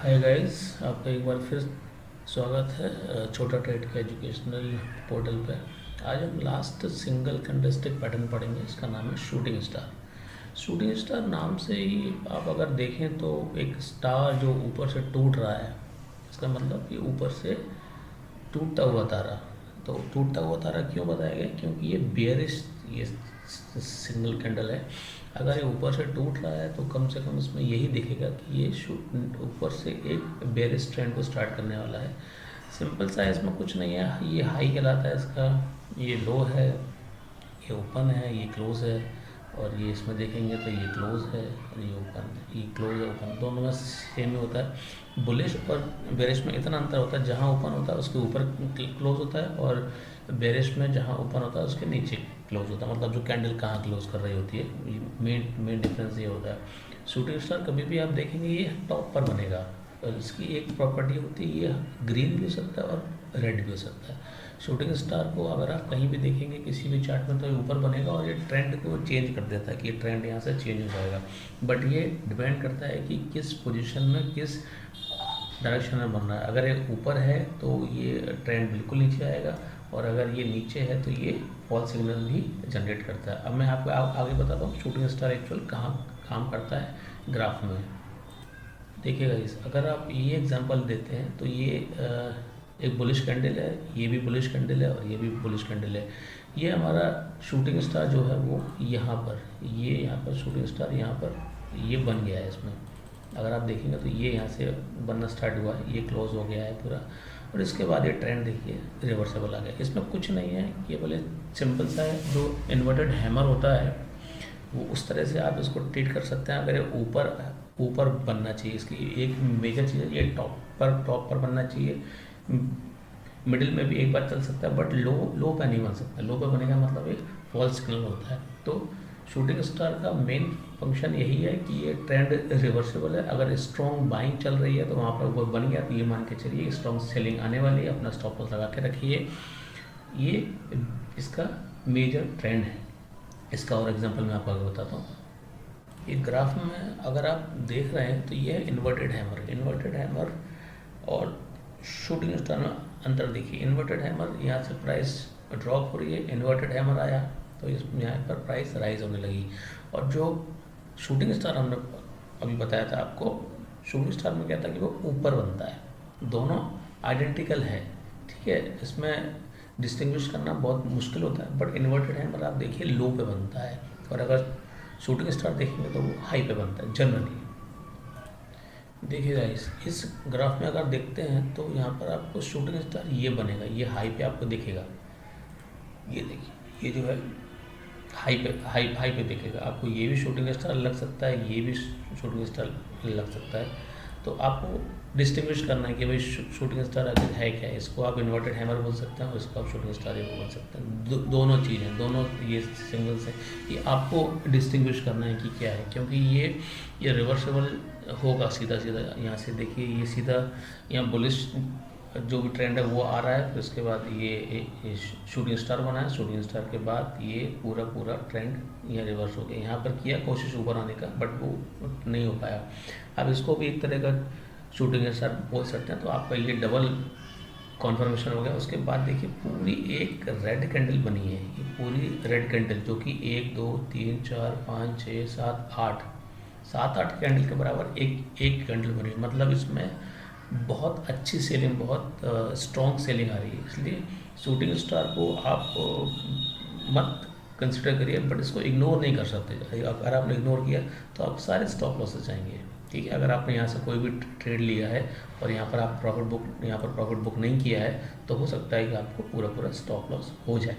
Hi guys, आपका एक बार फिर स्वागत है छोटा ट्रेड के एजुकेशनल पोर्टल पे। आज हम लास्ट सिंगल कैंडलस्टिक पैटर्न पढ़ेंगे। इसका नाम है शूटिंग स्टार। शूटिंग स्टार नाम से ही आप अगर देखें तो एक स्टार जो ऊपर से टूट रहा है, इसका मतलब कि ऊपर से टूटता हुआ तारा। तो टूटता हुआ तारा क्यों बताया गया? क्योंकि ये बेयरिश ये सिंगल कैंडल है। अगर ये ऊपर से टूट रहा है तो कम से कम इसमें यही दिखेगा कि ये ऊपर से एक बेयरिश ट्रेंड को स्टार्ट करने वाला है। सिंपल सा है, इसमें कुछ नहीं है। ये हाई कहलाता है इसका, ये लो है, ये ओपन है, ये क्लोज है। और ये इसमें देखेंगे तो ये क्लोज है और ये ओपन है। ये क्लोज है, ओपन दोनों में सेम ही होता है। बुलिश और बेरिश में इतना अंतर होता है, जहाँ ओपन होता है उसके ऊपर क्लोज होता है, और बेरिश में जहाँ ओपन होता है उसके नीचे क्लोज होता है। मतलब जो कैंडल कहाँ क्लोज कर रही होती है, मेन डिफरेंस ये होता है। शूटिंग स्टार कभी भी आप देखेंगे ये टॉप पर बनेगा, और इसकी एक प्रॉपर्टी होती है, ये ग्रीन भी हो सकता है और रेड भी हो सकता है। शूटिंग स्टार को अगर आप कहीं भी देखेंगे किसी भी चार्ट में तो ये ऊपर बनेगा और ये ट्रेंड को चेंज कर देता है कि ये ट्रेंड यहाँ से चेंज हो जाएगा। बट ये डिपेंड करता है कि किस पोजीशन में, किस डायरेक्शन में बन रहा है। अगर ये ऊपर है तो ये ट्रेंड बिल्कुल नीचे आएगा, और अगर ये नीचे है तो ये फॉल सिग्नल भी जनरेट करता है। अब मैं आपको आगे बताता हूँ शूटिंग स्टार एक्चुअल कहाँ काम करता है ग्राफ में। देखिएगा इस, अगर आप ये एग्जांपल देते हैं तो ये एक बुलिश कैंडल है, ये भी बुलिश कैंडल है और ये भी बुलिश कैंडल है। ये हमारा शूटिंग स्टार जो है वो यहाँ पर, ये यहाँ पर शूटिंग स्टार यहाँ पर ये बन गया है। इसमें अगर आप देखेंगे तो ये यहाँ से बनना स्टार्ट हुआ है, ये क्लोज हो गया है पूरा, और इसके बाद ये ट्रेंड देखिए रिवर्सेबल आ गया। इसमें कुछ नहीं है, ये बोले सिंपल सा है। जो इन्वर्टेड हैमर होता है वो उस तरह से आप इसको ट्रीट कर सकते हैं। अगर ये ऊपर ऊपर बनना चाहिए, इसकी एक मेजर चीज़ है, ये टॉप पर बनना चाहिए। मिडिल में भी एक बार चल सकता है, बट लो पे नहीं बन सकता। लो पे बनेगा मतलब एक फॉल्स सिग्नल होता है। तो शूटिंग स्टार का मेन फंक्शन यही है कि ये ट्रेंड रिवर्सेबल है। अगर स्ट्रॉन्ग बाइंग चल रही है तो वहाँ पर वो बन गया, तो ये मान के चलिए स्ट्रॉन्ग सेलिंग आने वाली है। अपना स्टॉप लॉस लगा के रखिए। ये इसका मेजर ट्रेंड है। इसका और एग्जांपल मैं आपको आगे बताता हूँ। ये ग्राफ में अगर आप देख रहे हैं तो ये है इन्वर्टेड हैमर और शूटिंग स्टार में अंतर देखिए। इन्वर्टेड हैमर यहाँ से प्राइस ड्रॉप हो रही है, इन्वर्टेड हैमर आया तो इस यहाँ पर प्राइस राइज होने लगी। और जो शूटिंग स्टार हमने अभी बताया था आपको, शूटिंग स्टार में क्या था कि वो ऊपर बनता है। दोनों आइडेंटिकल है, ठीक है। इसमें डिस्टिंग्विश करना बहुत मुश्किल होता है। बट इन्वर्टेड हैमर आप देखिए लो पे बनता है, और अगर शूटिंग स्टार देखेंगे तो वो हाई पे बनता है जनरली। देखिएगा इस ग्राफ में अगर देखते हैं तो यहाँ पर आपको शूटिंग स्टार ये बनेगा, ये हाई पे आपको दिखेगा। ये देखिए, ये जो है हाई पे दिखेगा आपको। ये भी शूटिंग स्टार लग सकता है, ये भी शूटिंग स्टार लग सकता है। तो आपको डिस्टिंग्विश करना है कि भाई शूटिंग स्टार आखिर है क्या है। इसको आप इन्वर्टेड हैमर बोल सकते हैं, इसको आप शूटिंग स्टार ये बोल सकते हैं। दोनों चीज़ें, दोनों ये सिंगल्स हैं। ये आपको डिस्टिंग्विश करना है कि क्या है, क्योंकि ये रिवर्सेबल होगा सीधा सीधा। यहाँ से देखिए, ये सीधा यहाँ बुलिश जो भी ट्रेंड है वो आ रहा है, फिर उसके बाद ये शूटिंग स्टार बना है। शूटिंग स्टार के बाद ये पूरा ट्रेंड यहाँ रिवर्स हो गया। यहाँ पर किया कोशिश ऊपर आने का, बट वो नहीं हो पाया। अब इसको भी एक तरह का शूटिंग स्टार बोल सकते हैं। तो आपका ये डबल कॉन्फर्मेशन हो गया। उसके बाद देखिए पूरी एक रेड कैंडल बनी है, ये पूरी रेड कैंडल जो कि 1 2 3 4 5 6 7 8 कैंडल के बराबर एक कैंडल बनी। मतलब इसमें बहुत अच्छी सेलिंग, बहुत स्ट्रॉन्ग सेलिंग आ रही है। इसलिए शूटिंग स्टार को आप मत कंसिडर करिए, बट इसको इग्नोर नहीं कर सकते। अगर आपने इग्नोर किया तो आप सारे स्टॉप लॉसेस जाएंगे, ठीक है। अगर आपने यहाँ से कोई भी ट्रेड लिया है और यहाँ पर आप प्रॉफिट बुक नहीं किया है तो हो सकता है कि आपको पूरा स्टॉप लॉस हो जाए।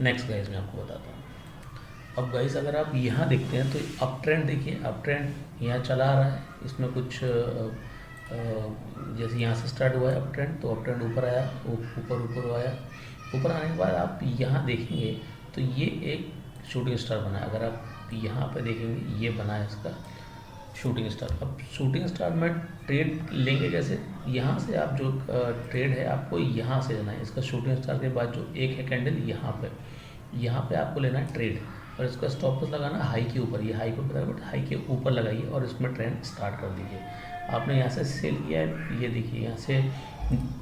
नेक्स्ट गाइस मैं आपको बताता हूँ। अब गाइस अगर आप यहाँ देखते हैं तो अप ट्रेंड देखिए, अप ट्रेंड यहाँ चला आ रहा है। इसमें कुछ जैसे यहाँ से स्टार्ट हुआ है अप ट्रेंड, तो अप ट्रेंड ऊपर आया, ऊपर आया। ऊपर आने के बाद आप यहाँ देखेंगे तो ये एक शूटिंग स्टार बना है। अगर आप यहाँ पे देखेंगे ये बना है इसका शूटिंग स्टार। अब शूटिंग स्टार में ट्रेड लेंगे कैसे? यहाँ से आप जो ट्रेड है आपको यहाँ से लेना है। इसका शूटिंग स्टार के बाद जो एक है कैंडल यहाँ पे आपको लेना है ट्रेड, और इसका स्टॉप लॉस लगाना हाई के ऊपर। ये हाई के ऊपर है, बट हाई के ऊपर लगाइए और इसमें ट्रेंड स्टार्ट कर दीजिए। आपने यहाँ से सेल किया है, ये देखिए यहाँ से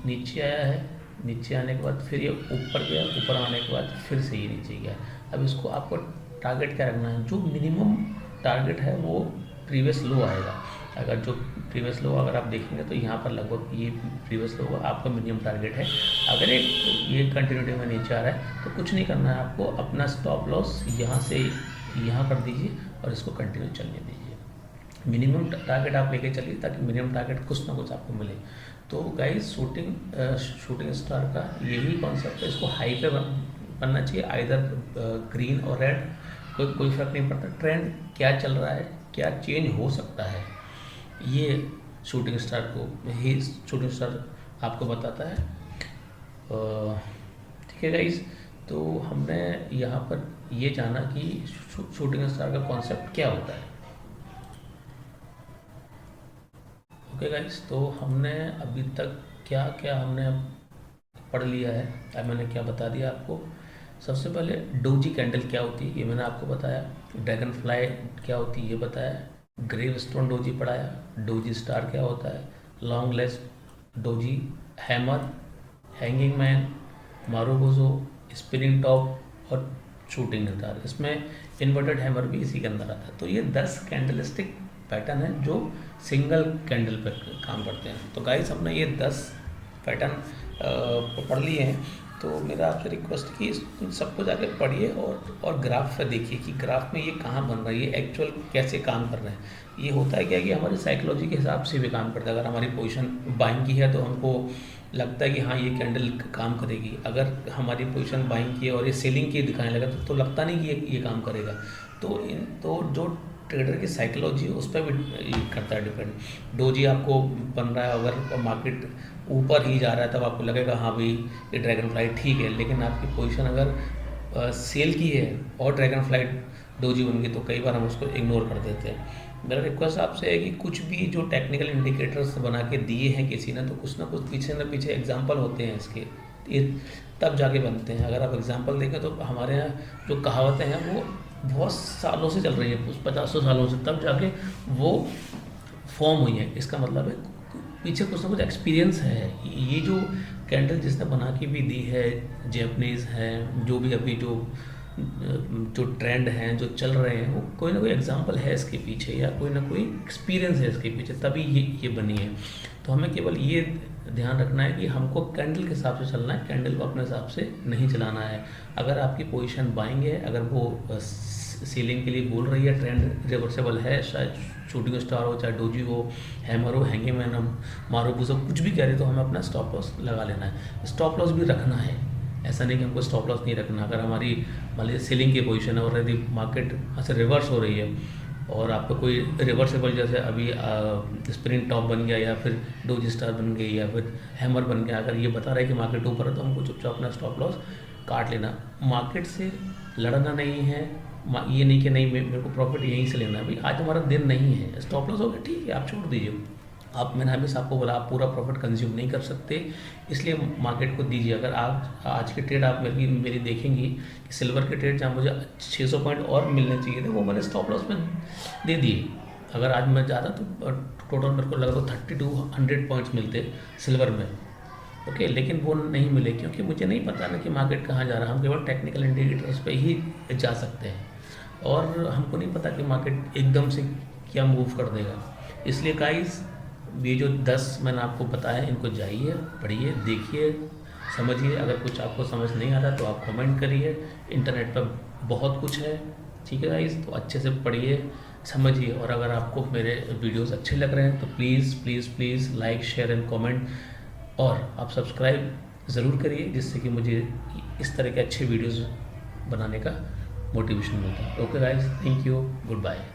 नीचे आया है, नीचे आने के बाद फिर ये ऊपर गया, ऊपर आने के बाद फिर से ये नीचे गया। अब इसको आपको टारगेट क्या रखना है, जो मिनिमम टारगेट है वो प्रीवियस लो आएगा। अगर जो प्रीवियस लो अगर आप देखेंगे तो यहाँ पर लगभग ये प्रीवियस लो आपका मिनिमम टारगेट है। अगर ये कंटिन्यूटी में नीचे आ रहा है तो कुछ नहीं करना है आपको, अपना स्टॉप लॉस यहाँ से यहाँ कर दीजिए और इसको कंटिन्यू चलने दीजिए। मिनिमम टारगेट आप लेके चलिए ताकि मिनिमम टारगेट कुछ ना कुछ आपको मिले। तो गाइस शूटिंग स्टार का यही कॉन्सेप्ट है, इसको हाई पे बनना चाहिए, आइदर ग्रीन और रेड, कोई फर्क नहीं पड़ता। ट्रेंड क्या चल रहा है, क्या चेंज हो सकता है, ये शूटिंग स्टार आपको बताता है। ठीक है गाइस, तो हमने यहाँ पर ये जाना कि शूटिंग स्टार का कॉन्सेप्ट क्या होता है। ओके गाइस, तो हमने अभी तक क्या क्या हमने पढ़ लिया है, अब मैंने क्या बता दिया आपको। सबसे पहले डोजी कैंडल क्या होती है ये मैंने आपको बताया, ड्रैगन फ्लाई क्या होती है ये बताया, ग्रेव स्टोन डोजी पढ़ाया, डोजी स्टार क्या होता है, long legged doji, hammer, hanging man, marubozu, spinning top और शूटिंग स्टार। इसमें इन्वर्टेड हैमर भी इसी के अंदर आता है। तो ये 10 कैंडलिस्टिक पैटर्न है जो सिंगल कैंडल पर काम करते हैं। तो गाइस हमने ये 10 पैटर्न पढ़ लिए हैं। तो मेरा आपसे रिक्वेस्ट है कि सबको जाके पढ़िए और ग्राफ पे देखिए कि ग्राफ में ये कहाँ बन रहा है, ये एक्चुअल कैसे काम कर रहे हैं। ये होता है क्या कि हमारी साइकोलॉजी के हिसाब से भी काम करता है। अगर हमारी पोजीशन बाइंग की है तो हमको लगता है कि हाँ ये कैंडल काम करेगी। अगर हमारी पोजीशन बाइंग की है और ये सेलिंग की दिखाने लगा तो लगता नहीं कि ये काम करेगा। तो जो ट्रेडर की साइकोलॉजी उस पर भी करता है डिपेंड। डोजी आपको बन रहा है, अगर मार्केट ऊपर ही जा रहा है तब आपको लगेगा हाँ भाई ये ड्रैगन फ्लाई ठीक है, लेकिन आपकी पोजीशन अगर सेल की है और ड्रैगन फ्लाई डोजी बन गई तो कई बार हम उसको इग्नोर कर देते हैं। मेरा रिक्वेस्ट आपसे है कि कुछ भी जो टेक्निकल इंडिकेटर्स बना के दिए हैं किसी ने, तो कुछ ना कुछ पीछे ना पीछे एग्जाम्पल होते हैं इसके, ये तब जाके बनते हैं। अगर आप एग्जाम्पल देखें तो हमारे यहाँ जो कहावतें हैं वो बहुत सालों से चल रही है, 50 सालों से, तब जाके वो फॉर्म हुई है। इसका मतलब है पीछे कुछ ना कुछ एक्सपीरियंस है। ये जो कैंडल जिसने बना के भी दी है, जैपनीज़ हैं, जो भी अभी जो ट्रेंड हैं जो चल रहे हैं, वो कोई ना कोई एग्जांपल है इसके पीछे या कोई ना कोई एक्सपीरियंस है इसके पीछे, तभी ये बनी है। तो हमें केवल ये ध्यान रखना है कि हमको कैंडल के हिसाब से चलना है, कैंडल को अपने हिसाब से नहीं चलाना है। अगर आपकी पोजीशन बाइंग है, अगर वो सीलिंग के लिए बोल रही है, ट्रेंड रिवर्सेबल है, शायद शूटिंग स्टार हो, चाहे डोजी हो, हैमर हो, हैंगिंग मैन हो, मारूबोजो, कुछ भी कह रहे तो हमें अपना स्टॉप लॉस लगा लेना है। स्टॉप लॉस भी रखना है, ऐसा नहीं कि हमको स्टॉप लॉस नहीं रखना। अगर हमारी मान लीजिए सेलिंग की पोजीशन है और यदि मार्केट ऐसे रिवर्स हो रही है और आपको कोई रिवर्सेबल जैसे अभी स्प्रिंट टॉप बन गया या फिर डोजी स्टार बन गई या फिर हैमर बन गया, अगर ये बता रहा है कि मार्केट ऊपर है तो हमको चुपचाप अपना स्टॉप लॉस काट लेना। मार्केट से लड़ना नहीं है, ये नहीं कि नहीं मेरे को प्रॉफिट यहीं से लेना है। भाई आज हमारा दिन नहीं है, स्टॉप लॉस हो गया ठीक है, आप छोड़ दीजिए। मैंने हमेशा आपको बोला आप पूरा प्रॉफिट कंज्यूम नहीं कर सकते, इसलिए मार्केट को दीजिए। अगर आज के ट्रेड आप मेरी देखेंगी कि सिल्वर के ट्रेड जहाँ मुझे 600 पॉइंट और मिलने चाहिए थे वो मैंने स्टॉप लॉस में दे दिए। अगर आज मैं ज़्यादा तो टोटल मेरे को लगभग 3200 पॉइंट्स मिलते सिल्वर में, ओके, लेकिन वो नहीं मिले क्योंकि मुझे नहीं पता ना कि मार्केट कहाँ जा रहा है। हम केवल टेक्निकल इंडिकेटर्स पे ही जा सकते हैं और हमको नहीं पता कि मार्केट एकदम से क्या मूव कर देगा। इसलिए गाइस ये जो 10 मैंने आपको बताया इनको जाइए, पढ़िए, देखिए, समझिए। अगर कुछ आपको समझ नहीं आ रहा तो आप कमेंट करिए, इंटरनेट पर बहुत कुछ है, ठीक है गाइस। तो अच्छे से पढ़िए, समझिए। और अगर आपको मेरे वीडियोस अच्छे लग रहे हैं तो please please please like, share and comment, और आप सब्सक्राइब ज़रूर करिए जिससे कि मुझे इस तरह के अच्छे वीडियोस बनाने का मोटिवेशन मिलता है। Okay guys, thank you, good bye.